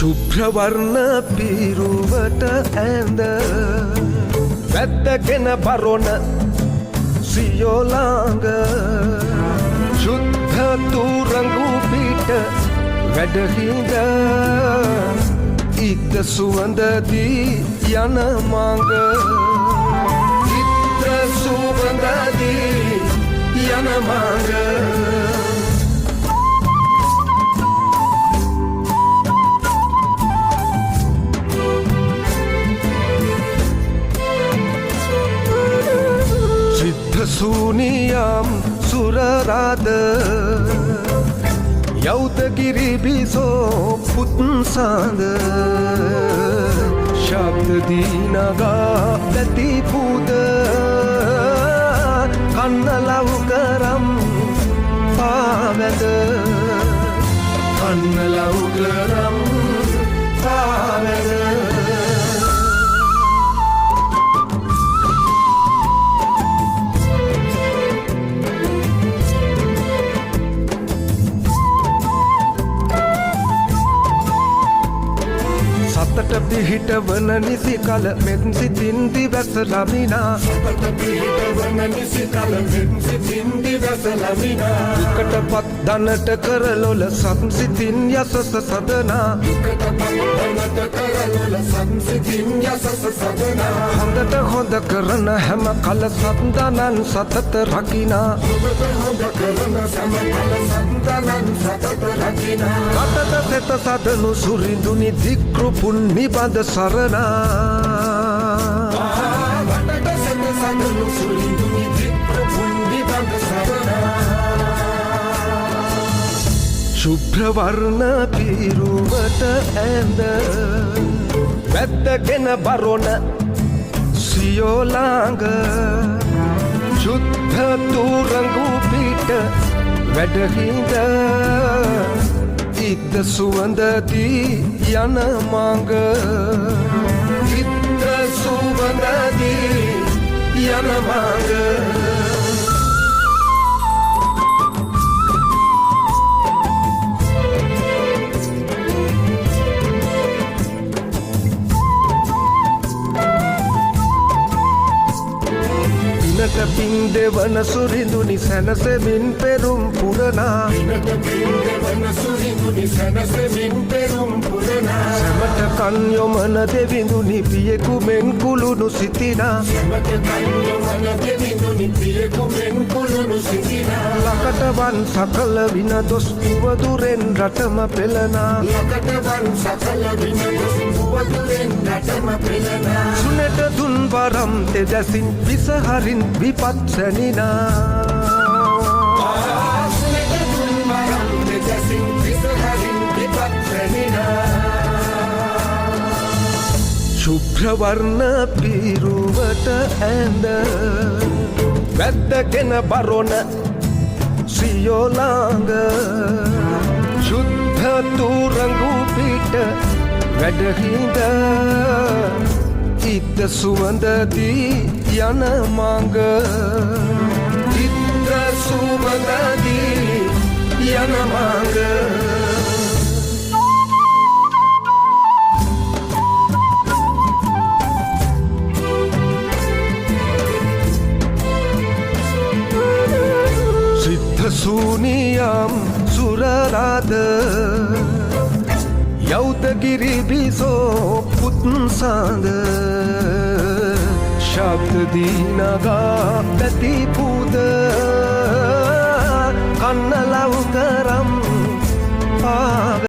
ශුභ්‍රවර්ණ පිරුවට ඇඳ වැද්දගෙන බරොන සියෝලාංග ශුද්ධ තුරංගු පිට වැඩහිඳ ඉක්ද සුවඳදී යන මඟ චිත්‍ර සුවඳදී යන මඟ සූනියම් සුරරාද යෞදගිරි බිසෝ පුත්සාද ශබ්දදී නගා පැති පුද කන්නලව් කරම් පාවැද කන්නලව් කරම් පාවැද සතට පිහිට වන නිසි කල මෙත් සිතින් දිවස ලමිනා සතට පිහිට වන නිසි කල මෙත් සිතින් දිවස ලමිනා විකටපත් දනට කරලොල සත් සිතින් යසස සදනා විකටපත් දනට කරලොල සත් සිතින් යසස සදනා හොඳට හොඳ කරන හැම කල සත්දනන් සතත රකිනා හොඳට හොඳ කරන හැම කල සත්දනන් සතත රකිනා කටට සෙත සදනු සුරිඳුනි දික්ෘපුන් නිබඳ සරණා වටට සෙත සදනු සුරිඳුනි දික්ෘපුන් නිබඳ සරණා ශුභ්‍රවර්ණ පිරුවට ඇඳ වැද්දගෙන බරොන සියෝලාංග ශුද්ධ තුරංගු පිට වැඩහිඳ ඉක්ද සුවඳදී යන මඟ චිත්‍ර සුවඳදී යන මඟ පිනට පින් දෙවන සුරිඳුනි සැනසෙමින් පෙරුම් පුරනා පිනට පින් දෙවන සුරිඳුනි සැනසෙමින් පෙරුම් පුරනා සැමට කන් යොමන දෙවිඳුනි පියෙකු මෙන් කුළුණු සිටිනා සැමට කන් යොමන දෙවිඳුනි පියෙකු මෙන් කුළුණු සිටිනා ලකටවන් සකල වින දොස් පුවදුරෙන් රටම පෙළනා ලකටවන් සකල වින දොස් පුවදුරෙන් රටම පෙළනා සුනෙට දුන් වරම් තෙදසින් විසහරින් විපත් සැනිනා සුනෙට දුන් වරම් තෙදසින් විසහරින් විපත් සැනිනා ශුභ්‍රවර්ණ පිරුවට ඇඳ වැද්දගෙන බරොන සියෝලාංග ශුද්ධ තුරංගු පිට වැඩහිඳ ඉක්ද සුවඳදී යන මඟ චිත්‍ර සුවඳදී යන මඟ සූනියම් සුරරාද යෞදගිරි බිසෝ පුත්සාද ශබ්දදී නගා පැති පුද